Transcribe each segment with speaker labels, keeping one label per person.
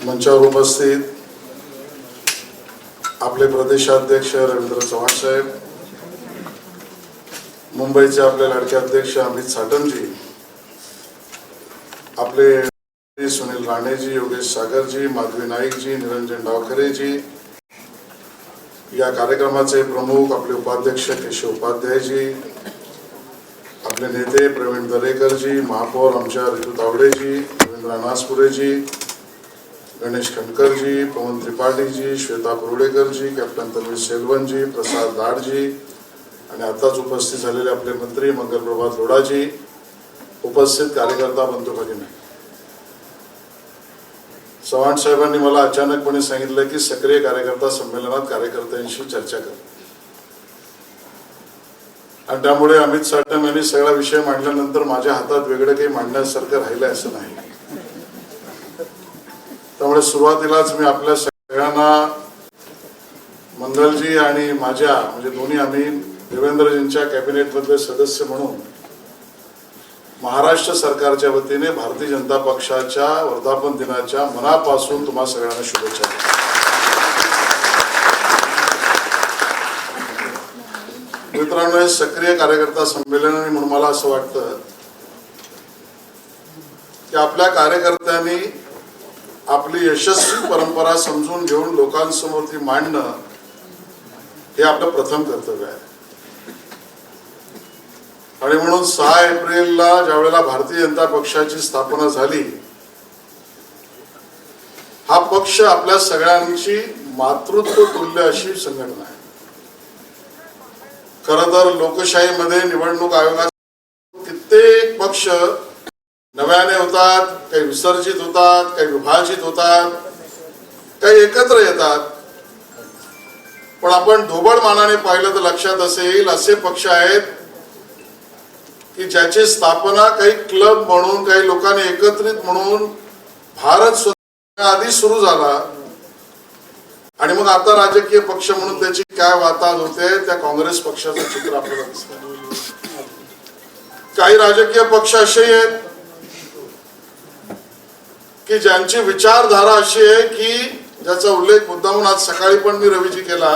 Speaker 1: मंचावर उपस्थित आपले प्रदेशाध्यक्ष रवींद्र चव्हाण साहेब, मुंबईचे आपले लाडके अध्यक्ष अमित साटमजी, आपले सुनील राणेजी, योगेश सागरजी, माधवी नाईकजी, निरंजन डावखरेजी, या कार्यक्रमाचे प्रमुख आपले उपाध्यक्ष केशव उपाध्यायजी, आपले नेते प्रवीण दरेकरजी, महापौर आमच्या ऋतू तावडेजी, रवींद्र अनासपुरेजी, गणेश खंडकरजी, पवन त्रिपाठीजी, श्वेता कुरुडेकरजी, कॅप्टन तन्वी सेल्वनजी, प्रसाद दाडजी आणि आताच उपस्थित झालेले आपले मंत्री मंगलप्रभात लोढाजी, उपस्थित कार्यकर्ता बंधू भगिनी, चव्हाण साहेबांनी मला अचानकपणे सांगितलं की सक्रिय कार्यकर्ता संमेलनात कार्यकर्त्यांशी चर्चा कर, आणि त्यामुळे अमित साटम यांनी सगळा विषय मांडल्यानंतर माझ्या हातात वेगळं काही मांडण्यासारखं राहिलं असं नाही. त्यामुळे सुरुवातीलाच मी आपल्या सगळ्यांना मंगलजी आणि माझ्या म्हणजे दोन्ही आम्ही देवेंद्रजींच्या कॅबिनेटमधले सदस्य म्हणून महाराष्ट्र सरकारच्या वतीने भारतीय जनता पक्षाच्या वर्धापन दिनाच्या मनापासून तुम्हा सगळ्यांना शुभेच्छा देतो. मित्रांनो, हे सक्रिय कार्यकर्ता संमेलन आणि म्हणून मला असं वाटतं की आपल्या कार्यकर्त्यांनी आपली यशस्वी परंपरा समजून घेऊन लोकांसमोर ती मांडणं हे आपलं प्रथम कर्तव्य आहे. आणि म्हणून 6 एप्रिलला ज्यावेळेला भारतीय जनता पक्षाची स्थापना झाली, हा पक्ष आपल्या सगळ्यांची मातृत्व तुल्य अशी संघटना आहे. खरं तर लोकशाहीमध्ये निवडणूक आयोगाचे कित्येक पक्ष नव्याने होतात, काही विसर्जित होतात, काही विभाजित होतात, काही एकत्र येतात. पण आपण ढोबळ मानाने पाहिलं तर लक्षात असे येईल असे पक्ष आहेत की ज्याची स्थापना काही क्लब म्हणून, काही लोकांनी एकत्रित म्हणून भारत स्वतंत्र आधी सुरू झाला आणि मग आता राजकीय पक्ष म्हणून त्याची काय वाताहत होते त्या काँग्रेस पक्षाचं चित्र आपल्याला दिसतं. काही राजकीय पक्ष असे आहेत की ज्यांची विचारधारा अशी आहे की ज्याचा उल्लेख मुद्दामून आज सकाळी पण मी रवीजी केला.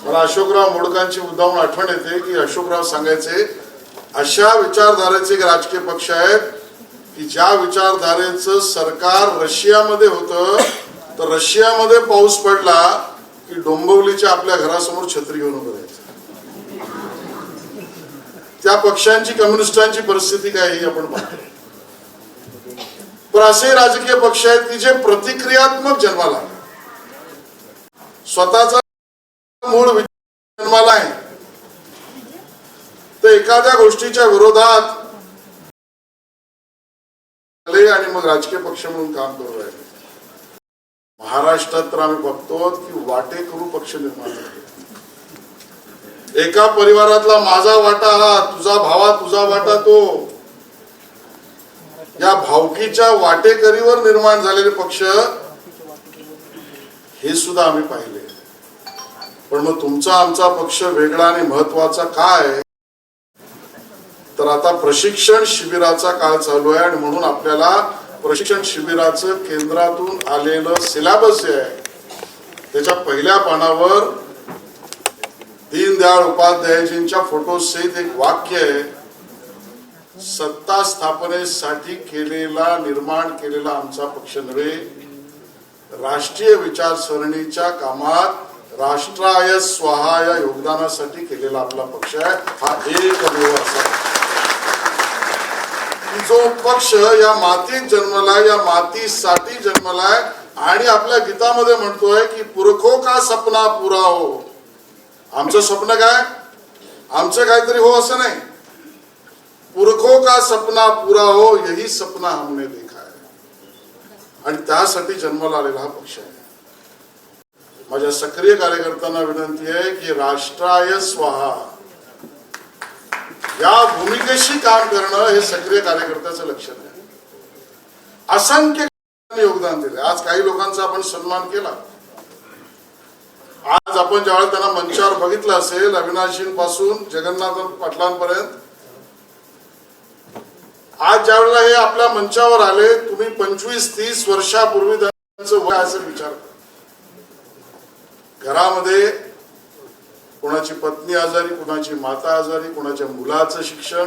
Speaker 1: मला अशोकराव मोडकांची मुद्दामून आठवण येते की अशोकराव सांगायचे अशा विचारधारेचे राजकीय पक्ष आहेत की ज्या विचारधारेचं सरकार रशियामध्ये होतं तर रशियामध्ये पाऊस पडला की डोंबिवलीच्या आपल्या घरासमोर छत्री घेऊन उभं राहायचं. त्या पक्षांची कम्युनिस्टांची परिस्थिती काय ही आपण पाहतो. पण असे राजकीय पक्ष आहेत की जे प्रतिक्रियात्मक जन्माला, स्वतःचा मूळ विचार जन्माला आहे तर एखाद्या गोष्टीच्या विरोधात आणि मग राजकीय पक्ष म्हणून काम करू राहिले. महाराष्ट्रात तर आम्ही बघतो की वाटेकरू पक्ष निर्माण झाले. एका परिवारातला माझा वाटा हा, तुझा भावा तुझा वाटा तो, या भावकीच्या वाटेकरीवर निर्माण झालेले पक्ष हे सुद्धा आम्ही पाहिले. पण मग तुमचा आमचा पक्ष वेगळा आणि महत्वाचा काय, तर आता प्रशिक्षण शिबिराचा काळ चालू आहे आणि म्हणून आपल्याला प्रशिक्षण शिबिराचं केंद्रातून आलेलं सिलेबस जे आहे त्याच्या पहिल्या पानावर दीनदयाळ उपाध्यायजींच्या फोटो सहित एक वाक्य आहे, सत्ता स्थापनेसाठी केलेला निर्माण केलेला आमचा पक्ष नव्हे, राष्ट्रीय विचारसरणीच्या कामात राष्ट्राय स्वाहा या योगदानासाठी केलेला आपला पक्ष आहे. हा एकमेव असा जो पक्ष या मातीत जन्मला, या मातीसाठी जन्मलाय आणि आपल्या गीतामध्ये म्हणतोय की पुरखो का सपना पुरा हो. आमचं स्वप्न काय, आमचं काहीतरी हो असं नाही, पुरखों का सपना पूरा हो यही सपना हमने देखा है. आणि त्यासाठी जन्माला आलेला हा पक्ष आहे. माझ्या सक्रिय कार्यकर्त्यांना विनंती आहे की राष्ट्राय स्वाहा या भूमिकेशी काम करणं हे सक्रिय कार्यकर्त्याचं लक्षण आहे. असंख्य योगदान दिले. आज काही लोकांचा आपण सन्मान केला. आज आपण ज्यावेळेला त्यांना मंचावर बघितलं असेल, अविनाशींपासून जगन्नाथ पाटलांपर्यंत, आज ज्यावेळेला हे आपल्या मंचावर आले, तुम्ही 25-30 वर्षापूर्वी असं विचार करा. घरामध्ये कोणाची पत्नी आजारी, कोणाची माता आजारी, कोणाच्या मुलाचं शिक्षण,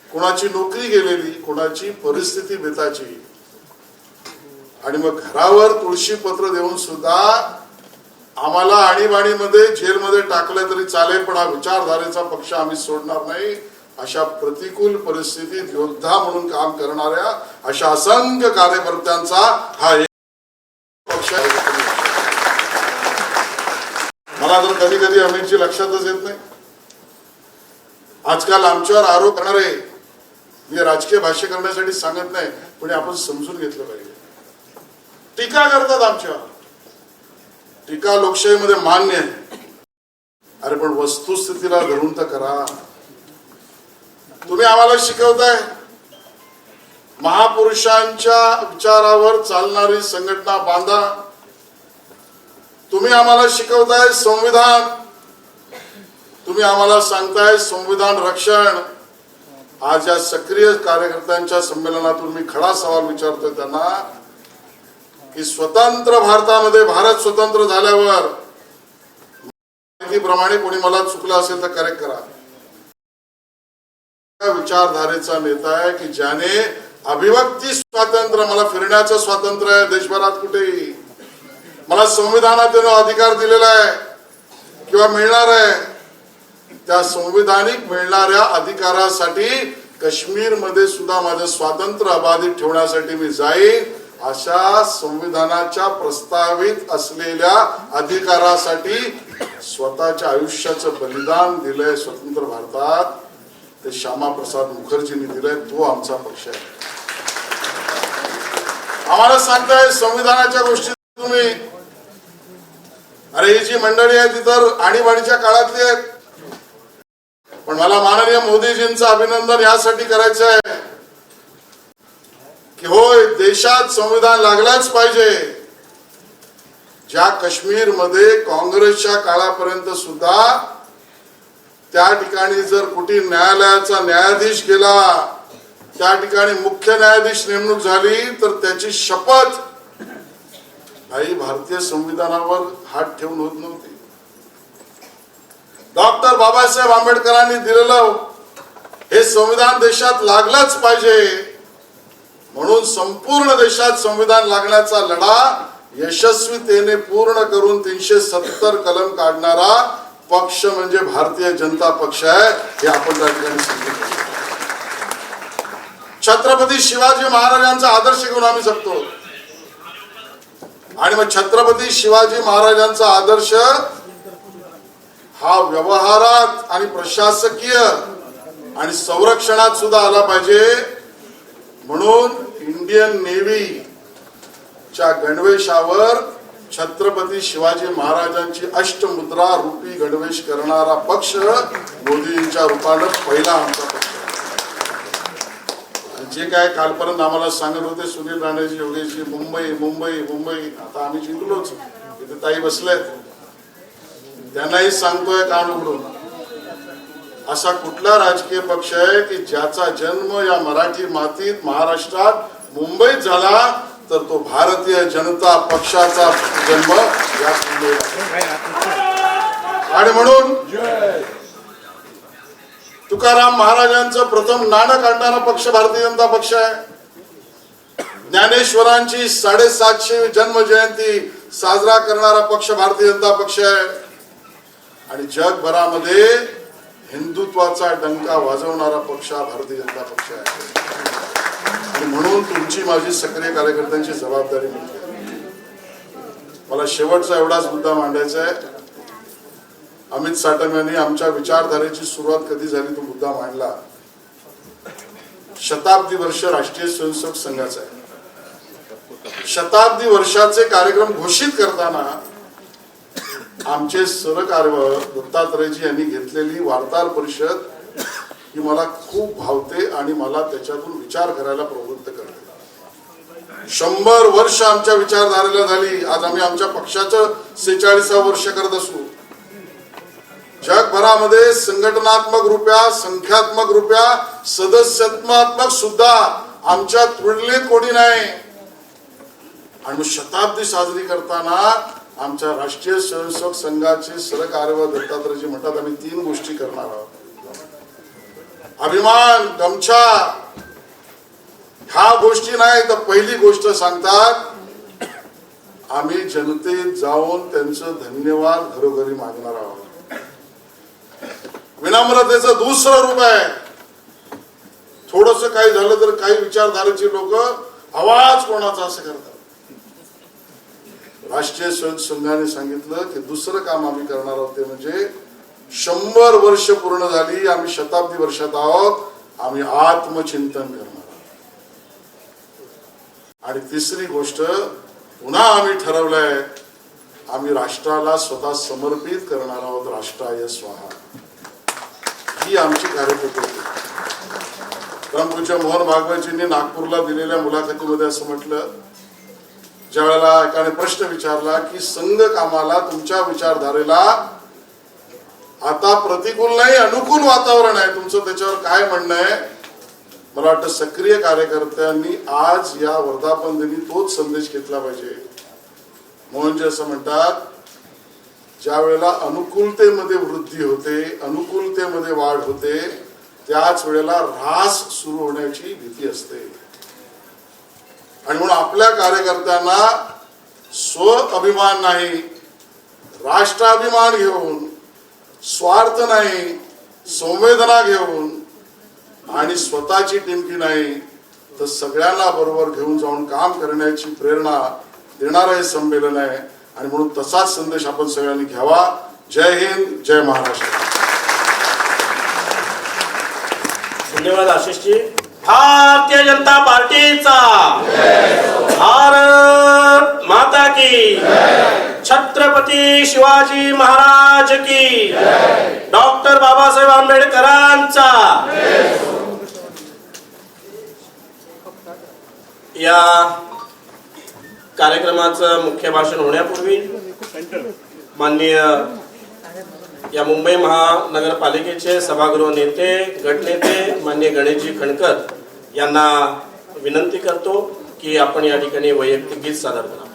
Speaker 1: कोणाची नोकरी गेलेली, कोणाची परिस्थिती बेताची, आणि मग घरावर तुळशी पत्र देऊन सुद्धा आम्हाला आणीबाणीमध्ये जेलमध्ये टाकलं तरी चालेल पण हा विचारधारेचा पक्ष आम्ही सोडणार नाही, अशा प्रतिकूल परिस्थितीत योद्धा म्हणून काम करणाऱ्या अशा असंख्य कार्यकर्त्यांचा हा एक पक्ष आहे. मला तर कधी कधी अमितजी लक्षातच येत नाही. आजकाल आमच्यावर आरोप करणारे, मी राजकीय भाष्य करण्यासाठी सांगत नाही पण आपण समजून घेतलं पाहिजे, टीका करतात आमच्यावर. टीका लोकशाहीमध्ये मान्य आहे, अरे पण वस्तुस्थितीला धरून तर करा. तुम्ही आम्हाला शिकवताय महापुरुषांच्या विचारावर चालणारी संघटना बांधा, तुम्ही आम्हाला शिकवताय संविधान, तुम्ही आम्हाला सांगताय संविधान रक्षण. आज या सक्रिय कार्यकर्त्यांच्या संमेलनातून मी खडा सवाल विचारतोय त्यांना की स्वतंत्र भारतामध्ये, भारत स्वतंत्र झाल्यावर माहितीप्रमाणे कोणी मला चुकलं असेल तर करेक्ट करा, विचारधारेचा नेता आहे की ज्याने अभिव्यक्ती स्वातंत्र्य, मला फिरण्याचं स्वातंत्र्य आहे देशभरात कुठेही, मला संविधानात अधिकार दिलेला आहे किंवा मिळणार आहे, त्या संविधानिक मिळणाऱ्या अधिकारासाठी काश्मीरमध्ये सुद्धा माझं स्वातंत्र्य अबाधित ठेवण्यासाठी मी जाईन, अशा संविधानाच्या प्रस्तावित असलेल्या अधिकारासाठी स्वतःच्या आयुष्याचं बलिदान दिलंय स्वतंत्र भारतात, ते श्यामाप्रसाद मुखर्जींनी दिलंय. तो आमचा पक्ष आहे. आम्हाला सांगताय संविधानाच्या गोष्टी तुम्ही, अरे ही जी मंडळी आहे ती तर आणीबाणीच्या काळातली आहेत, पण मला माननीय मोदीजींचं अभिनंदन यासाठी करायचं आहे की होय, देशात संविधान लागलाच पाहिजे. ज्या काश्मीरमध्ये काँग्रेसच्या काळापर्यंत सुद्धा त्या ठिकाणी जर कुठे न्यायालयाचा न्यायाधीश गेला, त्या ठिकाणी मुख्य न्यायाधीश नेमणूक झाली तर त्याची शपथ काही भारतीय संविधानावर हात ठेवून होत नव्हती. डॉक्टर बाबासाहेब आंबेडकरांनी दिलेलं हे संविधान देशात लागलंच पाहिजे म्हणून संपूर्ण देशात संविधान लागण्याचा लढा यशस्वीतेने पूर्ण करून 370 कलम काढणारा पक्ष म्हणजे भारतीय जनता पक्ष आहे, हे आपण त्या ठिकाणी सांगितलं. छत्रपती शिवाजी महाराजांचा आदर्श घेऊन आम्ही जगतो आणि मग छत्रपती शिवाजी महाराजांचा आदर्श हा व्यवहारात आणि प्रशासकीय आणि संरक्षणात सुद्धा आला पाहिजे. म्हणून इंडियन नेव्हीच्या गणवेशावर छत्रपती शिवाजी महाराजांची अष्टमुद्रा रूपी गणवेश करणारा पक्ष मोदींच्या रूपानं पहिला आमचा पक्ष. जे काय कालपर्यंत आम्हाला सांगत होते सुनील राणेजी, योगेशजी, मुंबई मुंबई मुंबई, आता आम्ही जिंकलोच. इथे ताई बसलेत, त्यांनाही सांगतोय कान उघडून, असा कुठला राजकीय पक्ष आहे की ज्याचा जन्म या मराठी मातीत महाराष्ट्रात मुंबईत झाला तर तो भारतीय जनता पक्षाचा जन्म या मुंबईत. आणि म्हणून तुकाराम महाराजांचं प्रथम नाणं काढणारा पक्ष भारतीय जनता पक्ष आहे. ज्ञानेश्वरांची 750वी जन्म जयंती साजरा करणारा पक्ष भारतीय जनता पक्ष आहे. आणि जगभरामध्ये हिंदुत्वाचा डंका वाजवणारा पक्ष हा भारतीय जनता पक्ष आहे. आणि म्हणून तुमची माझी सक्रिय कार्यकर्त्यांची जबाबदारी मिळते. मला शेवटचा एवढाच मुद्दा मांडायचा आहे. अमित साटम यांनी आमच्या विचारधारेची सुरुवात कधी झाली तो मुद्दा मांडला. शताब्दी वर्ष राष्ट्रीय स्वयंसेवक संघाचा आहे. शताब्दी वर्षाचे कार्यक्रम घोषित करताना आमचे सहकार्यवाह दत्तात्रयजी यांनी घेतलेली वार्ताहर परिषद ही मला खूप भावते आणि मला त्याच्यातून विचार करायला प्रवृत्त करते. 100 वर्ष आमच्या विचारधारेला झाली. आज आम्ही आमच्या पक्षाचं 46वं वर्ष करत असू. जगभरामध्ये संघटनात्मक रूप्या, संख्यात्मक रूप्या, सदस्यात्मक सुद्धा आमच्या तुलनेत कोणी नाही. आणि मग शताब्दी साजरी करताना आमच्या राष्ट्रीय स्वयंसेवक संघाचे सरकार्यवाह दत्तात्रयजी म्हणतात आम्ही 3 गोष्टी करणार आहोत. अभिमान, गमछा ह्या गोष्टी नाही तर पहिली गोष्ट सांगतात आम्ही जनतेत जाऊन त्यांचं धन्यवाद घरोघरी मागणार आहोत. विनम्रतेचं दुसरं रूप आहे. थोडस काही झालं तर काही विचारधारेची लोक आवाज कोणाचा असं करतात. राष्ट्रीय स्वयंसेवक संघाने सांगितलं की दुसरं काम आम्ही करणार आहोत ते म्हणजे 100 वर्ष पूर्ण झाली, आम्ही शताब्दी वर्षात आहोत, आम्ही आत्मचिंतन करणार आहोत. आणि तिसरी गोष्ट पुन्हा आम्ही ठरवलंय आम्ही राष्ट्राला स्वतः समर्पित करणार आहोत. राष्ट्राय स्वाहा ही आमची कार्यपद्धती. परमपूज्य मोहन भागवतजींनी नागपूरला दिलेल्या मुलाखतीमध्ये असं म्हटलं, ज्या वेळेला एकाने प्रश्न विचारला की संघ कामाला तुमच्या विचारधारेला आता प्रतिकूल नाही अनुकूल वातावरण आहे, तुमचं त्याच्यावर काय म्हणणं आहे. मला वाटतं सक्रिय कार्यकर्त्यांनी आज या वर्धापन दिनी तोच संदेश घेतला पाहिजे. मोहनजी असं म्हणतात ज्या वेळेला अनुकूलतेमध्ये वृद्धी होते, अनुकूलतेमध्ये वाढ होते, त्याच वेळेला ऱ्हास सुरू होण्याची भीती असते. आणि म्हणून आपल्या कार्यकर्त्यांना स्व अभिमान नाही, राष्ट्राभिमान घेऊन, स्वार्थ नाही, संवेदना घेऊन आणि स्वतःची टिमकी नाही तर सगळ्यांना बरोबर घेऊन जाऊन काम करण्याची प्रेरणा देणारं हे संमेलन आहे. आणि म्हणून तसाच संदेश आपण सगळ्यांनी घ्यावा. जय हिंद, जय महाराष्ट्र.
Speaker 2: धन्यवाद आशिषजी. भारतीय जनता पार्टीचा भारत माता की, छत्रपती शिवाजी महाराज की, डॉक्टर बाबासाहेब आंबेडकरांचा. या कार्यक्रमाचं मुख्य भाषण होण्यापूर्वी माननीय या मुंबई महानगरपालिकेचे सभागृह नेते, गटनेते माननीय गणेशजी खणकर यांना विनंती करतो की आपण या ठिकाणी वैयक्तिक गीत सादर करा.